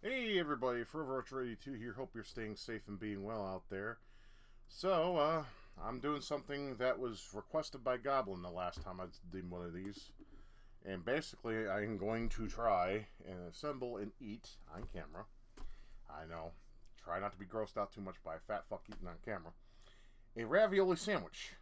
Hey everybody, Forever Archer 82 here. Hope you're staying safe and being well out there. So, I'm doing something that was requested by Goblin the last time I did one of these. And basically, I'm going to try and assemble and eat on camera. I know, try not to be grossed out too much by a fat fuck eating on camera. A ravioli sandwich.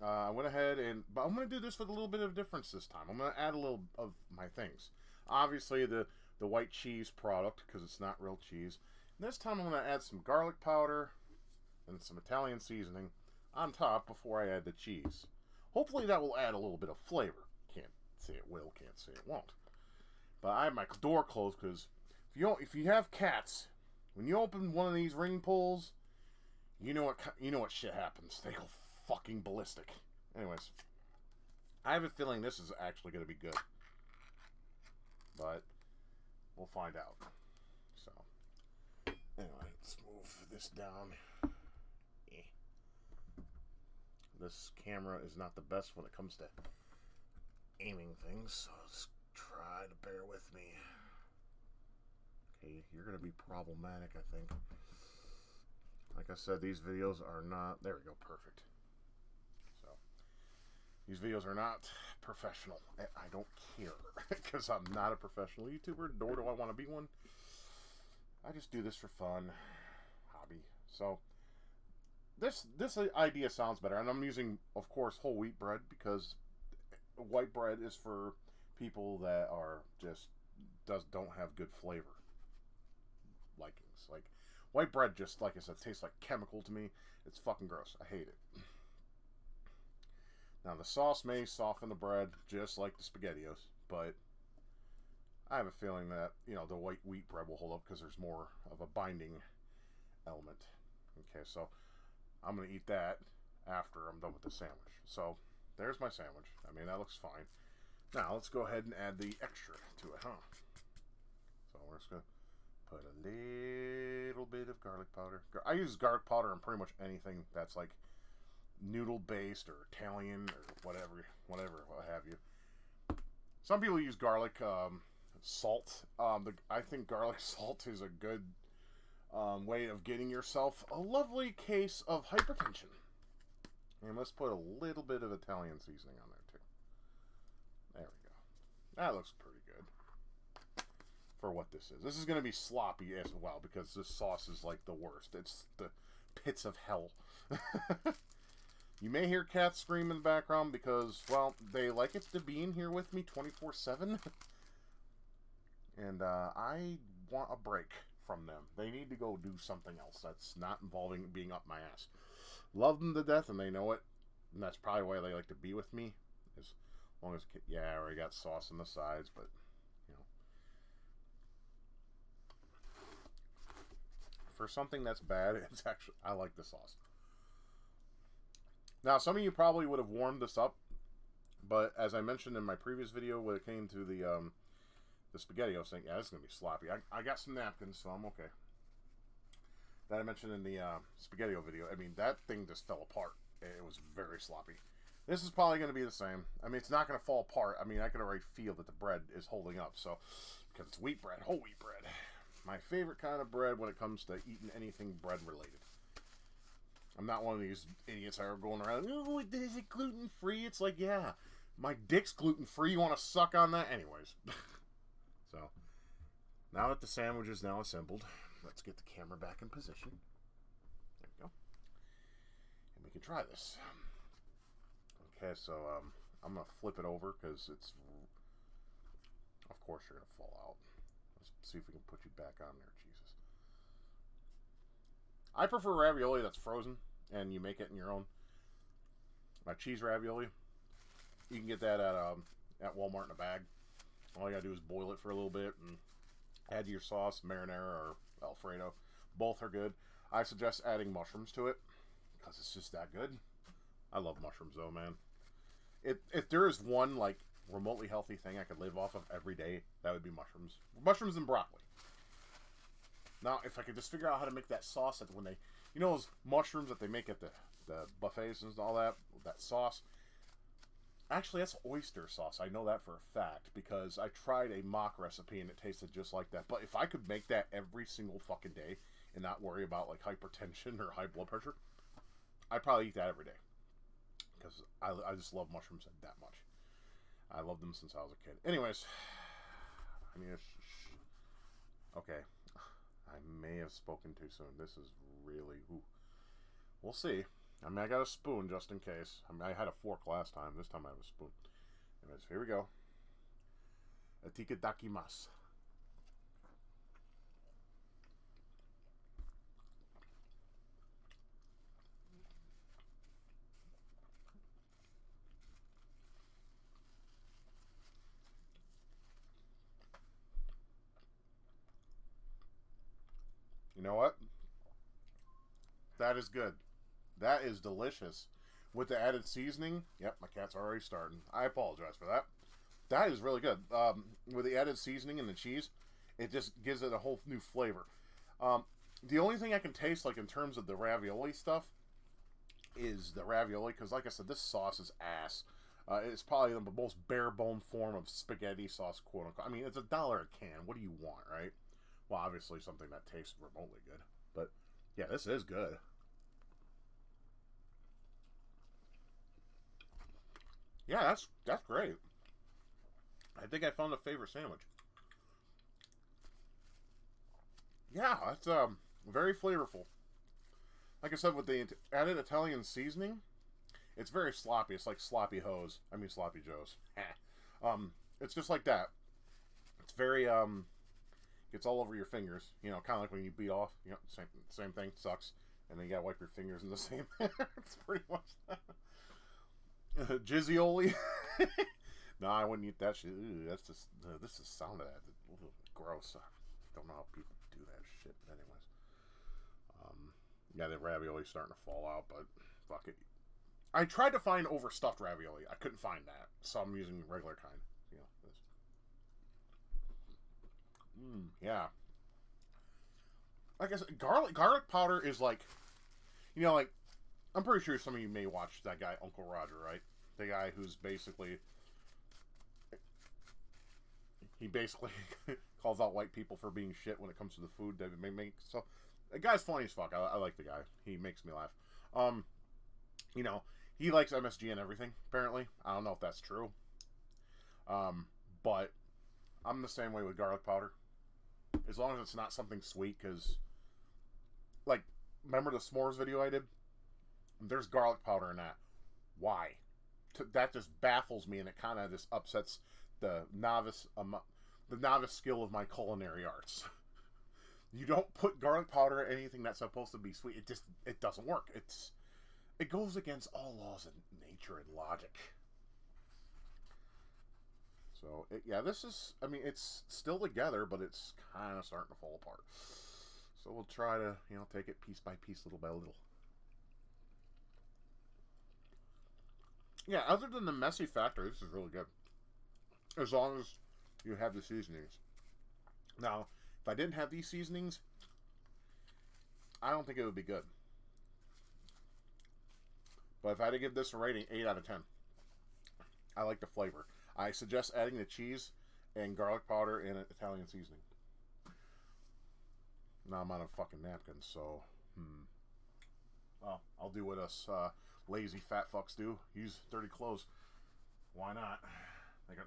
I went ahead but I'm going to do this with a little bit of difference this time. I'm going to add a little of my things. Obviously, the white cheese product, because it's not real cheese. And this time I'm going to add some garlic powder and some Italian seasoning on top before I add the cheese. Hopefully that will add a little bit of flavor. Can't say it will, can't say it won't. But I have my door closed because if you have cats, when you open one of these ring pulls, you know what shit happens. They go fucking ballistic. Anyways, I have a feeling this is actually going to be good. But we'll find out. So, anyway, let's move this down. This camera is not the best when it comes to aiming things, so let's try to bear with me. Okay, you're going to be problematic, I think. Like I said, these videos are not... There we go, perfect. So, these videos are not professional. I don't care, because I'm not a professional YouTuber, nor do I want to be one. I just do this for fun, hobby. So, this idea sounds better, and I'm using, of course, whole wheat bread, because white bread is for people that are don't have good flavor likings. Like, white bread just, like I said, tastes like chemical to me. It's fucking gross. I hate it. Now, the sauce may soften the bread, just like the SpaghettiOs, but I have a feeling that, the white wheat bread will hold up because there's more of a binding element. Okay, so I'm going to eat that after I'm done with the sandwich. So, there's my sandwich. I mean, that looks fine. Now, let's go ahead and add the extra to it, huh? So, we're just going to put a little bit of garlic powder. I use garlic powder on pretty much anything that's like noodle based or Italian or whatever, what have you. Some people use garlic salt. I think garlic salt is a good way of getting yourself a lovely case of hypertension. And let's put a little bit of Italian seasoning on there too. There we go. That looks pretty good for what this is. This is going to be sloppy as well because this sauce is like the worst. It's the pits of hell. You may hear cats scream in the background because, well, they like it to be in here with me 24/7. And I want a break from them. They need to go do something else that's not involving being up my ass. Love them to death, and they know it. And that's probably why they like to be with me. As long as, I already got sauce on the sides, but, for something that's bad, it's actually, I like the sauce. Now, some of you probably would have warmed this up, but as I mentioned in my previous video when it came to the SpaghettiOs thing, this is going to be sloppy. I got some napkins, so I'm okay. That I mentioned in the SpaghettiO video. I mean, that thing just fell apart. It was very sloppy. This is probably going to be the same. I mean, it's not going to fall apart. I mean, I can already feel that the bread is holding up, so because it's wheat bread, whole wheat bread. My favorite kind of bread when it comes to eating anything bread related. I'm not one of these idiots that are going around, oh, is it gluten-free? It's like, yeah, my dick's gluten-free. You want to suck on that? Anyways. So, now that the sandwich is now assembled, let's get the camera back in position. There we go. And we can try this. Okay, so I'm going to flip it over because it's, of course you're going to fall out. Let's see if we can put you back on there, Jesus. I prefer ravioli that's frozen, and you make it in your own. My cheese ravioli, you can get that at Walmart in a bag. All you gotta do is boil it for a little bit and add your sauce, marinara or Alfredo. Both are good. I suggest adding mushrooms to it because it's just that good. I love mushrooms though, man. If there is one like remotely healthy thing I could live off of every day, that would be mushrooms. Mushrooms and broccoli. Now, if I could just figure out how to make that sauce that when they, those mushrooms that they make at the buffets and all that sauce, Actually, that's oyster sauce. I know that for a fact because I tried a mock recipe and it tasted just like that. But if I could make that every single fucking day and not worry about like hypertension or high blood pressure, I'd probably eat that every day because I just love mushrooms that much. I loved them since I was a kid. Anyways, I mean, okay. I may have spoken too soon. This is really... Ooh. We'll see. I mean, I got a spoon just in case. I mean, I had a fork last time. This time I have a spoon. Anyways, here we go. Itadakimasu. You know what? That is good. That is delicious. With the added seasoning, yep, my cat's already starting. I apologize for that. That is really good. With the added seasoning and the cheese, it just gives it a whole new flavor. The only thing I can taste, like in terms of the ravioli stuff, is the ravioli, because like I said, this sauce is ass. It's probably the most bare bone form of spaghetti sauce, quote unquote. I mean, it's $1 a can. What do you want, right? Well, obviously something that tastes remotely good. But yeah, this is good. Yeah, that's great. I think I found a favorite sandwich. Yeah, that's very flavorful. Like I said, with the added Italian seasoning, it's very sloppy. It's like sloppy hose. I mean sloppy joes. It's just like that. It's very gets all over your fingers. You know, kind of like when you beat off. You know, same thing. Sucks. And then you gotta wipe your fingers in the same manner. It's pretty much that. Jizzioli. No, I wouldn't eat that shit. Ew, that's just this is sound of that. Gross. I don't know how people do that shit. But anyways, yeah, the ravioli's starting to fall out, but fuck it. I tried to find overstuffed ravioli. I couldn't find that, so I'm using regular kind. You know, this. Yeah. Like I said, garlic powder is like, you know, like I'm pretty sure some of you may watch that guy, Uncle Roger, right? The guy who's basically... He basically calls out white people for being shit when it comes to the food that they make. So, the guy's funny as fuck. I like the guy. He makes me laugh. You know, he likes MSG and everything, apparently. I don't know if that's true. But I'm the same way with garlic powder. As long as it's not something sweet, because... Like, remember the s'mores video I did? There's garlic powder in that. Why? That just baffles me, and it kind of just upsets the novice skill of my culinary arts. You don't put garlic powder in anything that's supposed to be sweet. It doesn't work. It goes against all laws of nature and logic. So yeah, this is. I mean, it's still together, but it's kind of starting to fall apart. So we'll try to, you know, take it piece by piece, little by little. Yeah, other than the messy factor, this is really good. As long as you have the seasonings. Now, if I didn't have these seasonings, I don't think it would be good. But if I had to give this a rating, 8 out of 10. I like the flavor. I suggest adding the cheese and garlic powder and Italian seasoning. Now I'm on a fucking napkin, so... Well, I'll do what us lazy fat fucks do. Use dirty clothes. Why not?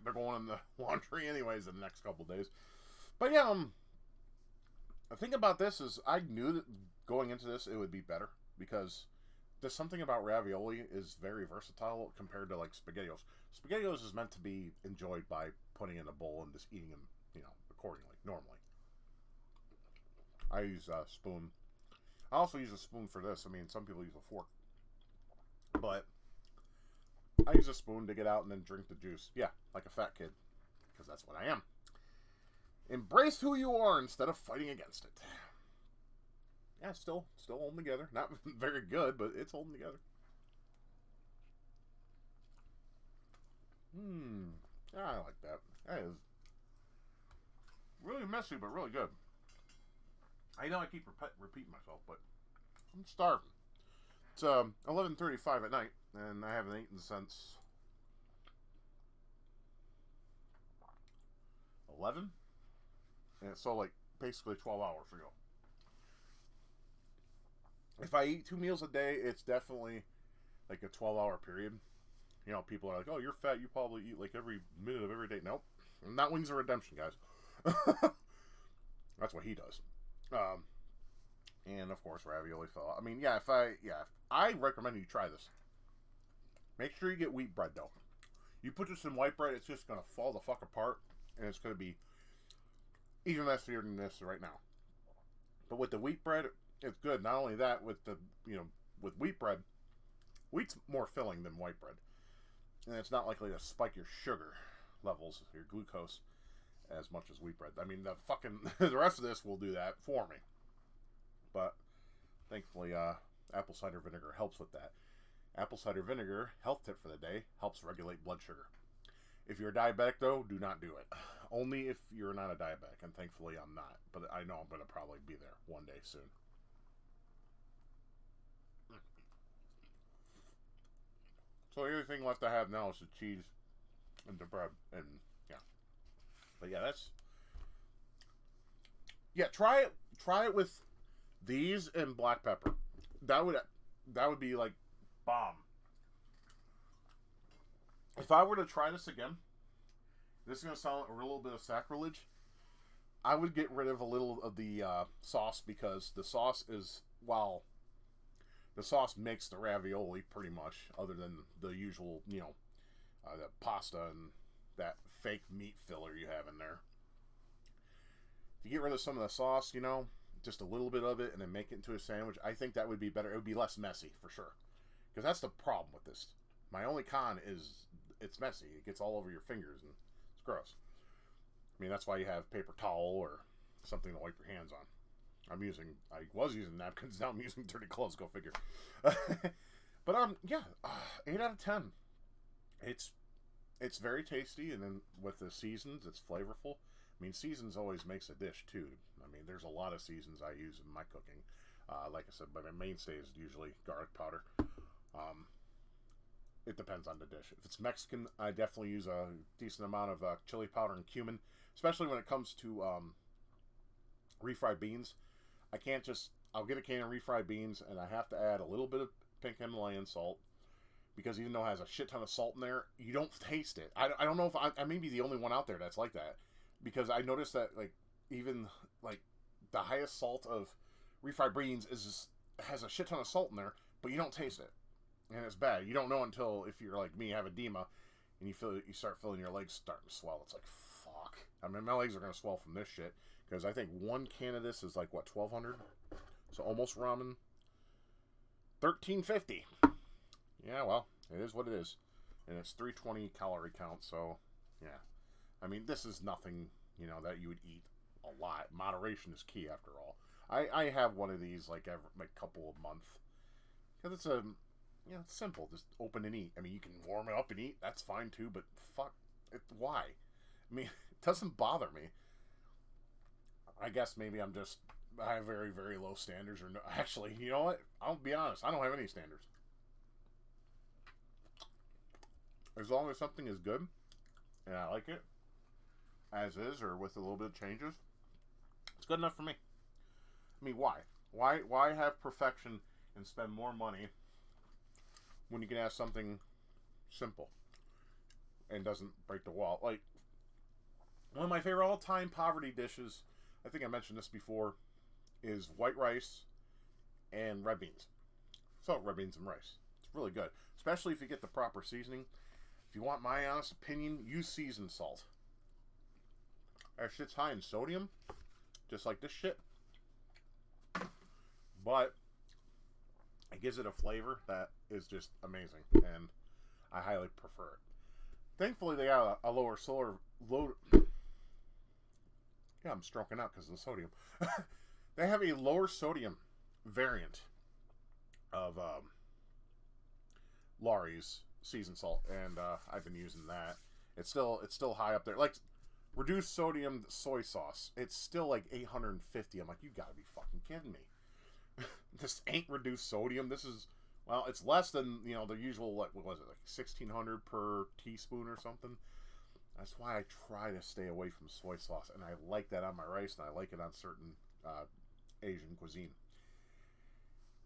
They're going in the laundry anyways in the next couple days. But yeah, the thing about this is I knew that going into this it would be better because there's something about ravioli is very versatile compared to like SpaghettiOs. SpaghettiOs is meant to be enjoyed by putting in a bowl and just eating them, you know, accordingly, normally. I use a spoon. I also use a spoon for this. I mean, some people use a fork. But I use a spoon to get out and then drink the juice. Yeah, like a fat kid. Because that's what I am. Embrace who you are instead of fighting against it. Yeah, still holding together. Not very good, but it's holding together. Yeah, I like that. That is really messy, but really good. I know I keep repeating myself, but I'm starving. It's 11:35 at night, and I haven't eaten since 11, and so like basically 12 hours ago. If I eat 2 meals a day, it's definitely like a 12-hour period. You know, people are like, "Oh, you're fat. You probably eat like every minute of every day." Nope, not Wings of Redemption, guys. That's what he does. And of course, ravioli fell. I mean, yeah, if I recommend you try this. Make sure you get wheat bread though. You put this in white bread, it's just gonna fall the fuck apart, and it's gonna be even messier than this right now. But with the wheat bread, it's good. Not only that, with the with wheat bread, wheat's more filling than white bread, and it's not likely to spike your sugar levels, your glucose, as much as wheat bread. I mean, the rest of this will do that for me. But thankfully, apple cider vinegar helps with that. Apple cider vinegar, health tip for the day, helps regulate blood sugar. If you're a diabetic, though, do not do it. Only if you're not a diabetic, and thankfully I'm not. But I know I'm going to probably be there one day soon. So the only thing left I have now is the cheese and the bread, and yeah. But yeah, try it. Try it with these and black pepper. That would be like bomb. If I were to try this again, this is going to sound a little bit of sacrilege. I would get rid of a little of the sauce, because the sauce is, well, the sauce makes the ravioli pretty much, other than the usual, the pasta and that fake meat filler you have in there. If you get rid of some of the sauce, just a little bit of it, and then make it into a sandwich, I think that would be better. It would be less messy, for sure. Because that's the problem with this. My only con is it's messy. It gets all over your fingers, and it's gross. I mean, that's why you have paper towel or something to wipe your hands on. I was using napkins, now I'm using dirty clothes, go figure. But, 8 out of 10. It's very tasty, and then with the seasons, it's flavorful. I mean, seasons always makes a dish, too. I mean, there's a lot of seasons I use in my cooking. Like I said, but my mainstay is usually garlic powder. It depends on the dish. If it's Mexican, I definitely use a decent amount of chili powder and cumin, especially when it comes to refried beans. I'll get a can of refried beans, and I have to add a little bit of pink Himalayan salt, because even though it has a shit ton of salt in there, you don't taste it. I don't know if I may be the only one out there that's like that, because I noticed that even the highest salt of refried beans has a shit ton of salt in there, but you don't taste it, and it's bad. You don't know until, if you're like me, have edema, and you start feeling your legs starting to swell. It's like, fuck. I mean, my legs are gonna swell from this shit, because I think one can of this is like what, 1,200, so almost ramen. 1350. Yeah, well, it is what it is, and it's 320 calorie count. So yeah, I mean, this is nothing that you would eat a lot. Moderation is key, after all. I have one of these every couple of months, because it's it's simple. Just open and eat. I mean, you can warm it up and eat. That's fine too. But fuck it, why? I mean, it doesn't bother me. I guess maybe I have very, very low standards, or no. Actually, you know what? I'll be honest. I don't have any standards. As long as something is good and I like it as is, or with a little bit of changes, it's good enough for me. I mean, why? Why have perfection and spend more money when you can have something simple and doesn't break the wall? Like, one of my favorite all-time poverty dishes, I think I mentioned this before, is white rice and red beans. So, red beans and rice. It's really good, especially if you get the proper seasoning. If you want my honest opinion, use seasoned salt. That shit's high in sodium, just like this shit, but it gives it a flavor that is just amazing, and I highly prefer it. Thankfully, they got a lower load. Yeah, I'm stroking out because of the sodium. They have a lower sodium variant of Laurie's seasoned salt, and I've been using that. It's still high up there. Like, reduced sodium soy sauce, it's still like 850. I'm like, you gotta be fucking kidding me. This ain't reduced sodium. This is, well, it's less than the usual. What was it, like 1,600 per teaspoon or something? That's why I try to stay away from soy sauce, and I like that on my rice, and I like it on certain Asian cuisine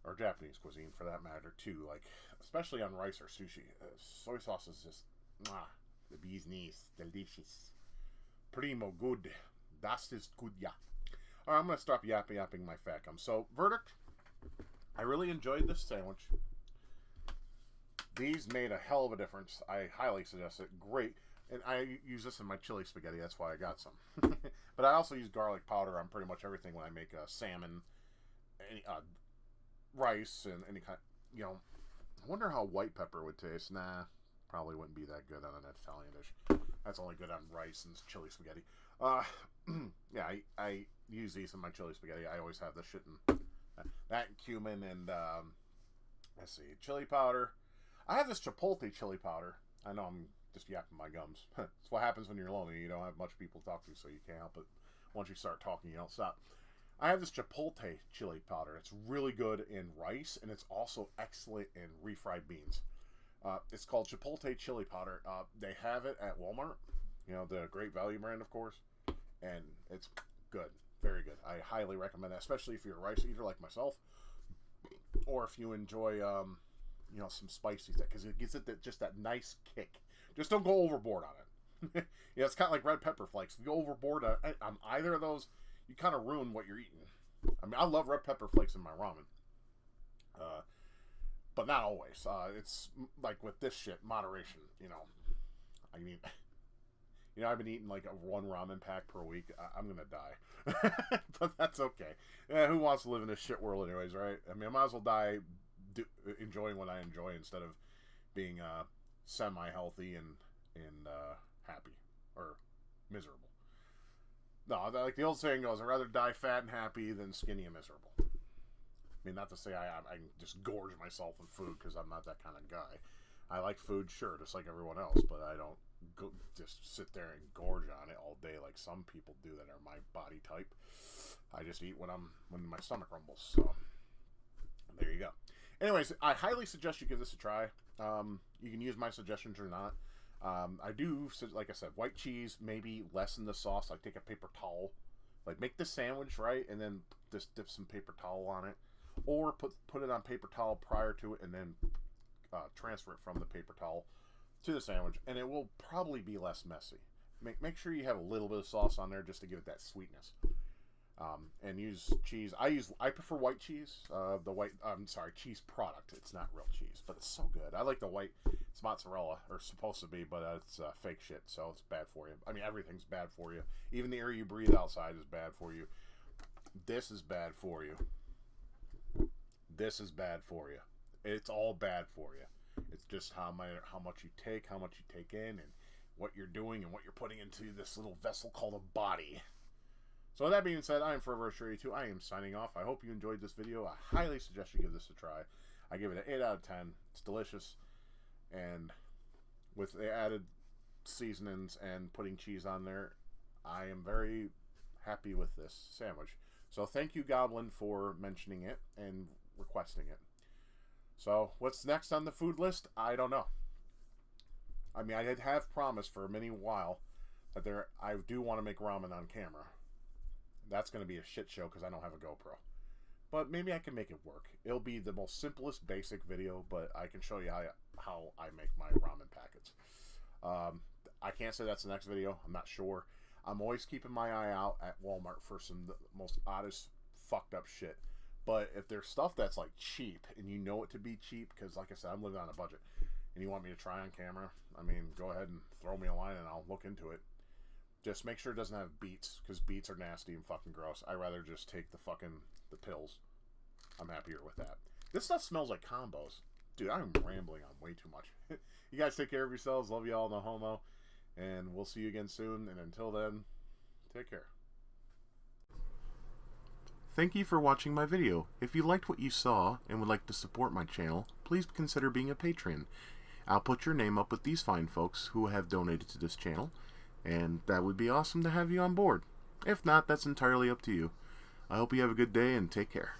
or Japanese cuisine for that matter too. Like especially on rice or sushi, soy sauce is just the bee's knees, delicious, primo good. Das ist gut, ja. All right, I'm gonna stop yapping my fat gum. So verdict: I really enjoyed this sandwich. These made a hell of a difference. I highly suggest it. Great. And I use this in my chili spaghetti. That's why I got some. But I also use garlic powder on pretty much everything when I make salmon, any, rice, and any kind. You know, I wonder how white pepper would taste. Nah, probably wouldn't be that good on an Italian dish. That's only good on rice and chili spaghetti. Yeah, I use these in my chili spaghetti. I always have this shit in that and cumin and let's see, chili powder. I have this chipotle chili powder. I know I'm just yapping my gums. It's what happens when you're lonely. You don't have much people to talk to, so you can't help it. Once you start talking, you don't stop. I have this chipotle chili powder. It's really good in rice, and it's also excellent in refried beans. It's called chipotle chili powder. They have it at Walmart. You know, the Great Value brand, of course. And it's good. Very good. I highly recommend that, especially if you're a rice eater like myself. Or if you enjoy, you know, some spicy stuff. Because it gives it just that nice kick. Just don't go overboard on it. Yeah, it's kind of like red pepper flakes. If you go overboard on either of those, you kind of ruin what you're eating. I mean, I love red pepper flakes in my ramen. But not always. It's like with this shit, moderation, you know. I mean, you know, I've been eating like one ramen pack per week. I'm going to die. But that's okay. Yeah, who wants to live in this shit world anyways, right? I mean, I might as well die enjoying what I enjoy instead of being semi-healthy and happy or miserable. No, like the old saying goes, I'd rather die fat and happy than skinny and miserable. I mean, not to say I can just gorge myself with food, because I'm not that kind of guy. I like food, sure, just like everyone else, but I don't just sit there and gorge on it all day like some people do that are my body type. I just eat when my stomach rumbles. So there you go. Anyways, I highly suggest you give this a try. You can use my suggestions or not. I do, like I said, white cheese, maybe lessen the sauce. Like take a paper towel, like make the sandwich, right, and then just dip some paper towel on it, or put it on paper towel prior to it, and then transfer it from the paper towel to the sandwich, and it will probably be less messy. Make sure you have a little bit of sauce on there just to give it that sweetness. And use cheese. I prefer white cheese. Cheese product. It's not real cheese, but it's so good. I like the white. It's mozzarella, or supposed to be, but it's fake shit, so it's bad for you. I mean, everything's bad for you. Even the air you breathe outside is bad for you. This is bad for you. This is bad for you. It's all bad for you. It's just how much you take in, and what you're doing, and what you're putting into this little vessel called a body. So with that being said, I am Forever32. I am signing off. I hope you enjoyed this video. I highly suggest you give this a try. I give it an 8 out of 10. It's delicious. And with the added seasonings and putting cheese on there, I am very happy with this sandwich. So thank you, Goblin, for mentioning it and requesting it. So what's next on the food list? I don't know. I mean, I have promised for a many while that I do want to make ramen on camera. That's going to be a shit show because I don't have a GoPro. But maybe I can make it work. It'll be the most simplest, basic video, but I can show you how I make my ramen packets. I can't say that's the next video. I'm not sure. I'm always keeping my eye out at Walmart for some of the most oddest, fucked up shit. But if there's stuff that's like cheap, and you know it to be cheap, because like I said, I'm living on a budget, and you want me to try on camera, I mean, go ahead and throw me a line and I'll look into it. Just make sure it doesn't have beets, because beets are nasty and fucking gross. I'd rather just take the pills. I'm happier with that. This stuff smells like combos. Dude, I'm rambling on way too much. You guys take care of yourselves. Love you all, no homo. And we'll see you again soon. And until then, take care. Thank you for watching my video. If you liked what you saw and would like to support my channel, please consider being a patron. I'll put your name up with these fine folks who have donated to this channel. And that would be awesome to have you on board. If not, that's entirely up to you. I hope you have a good day and take care.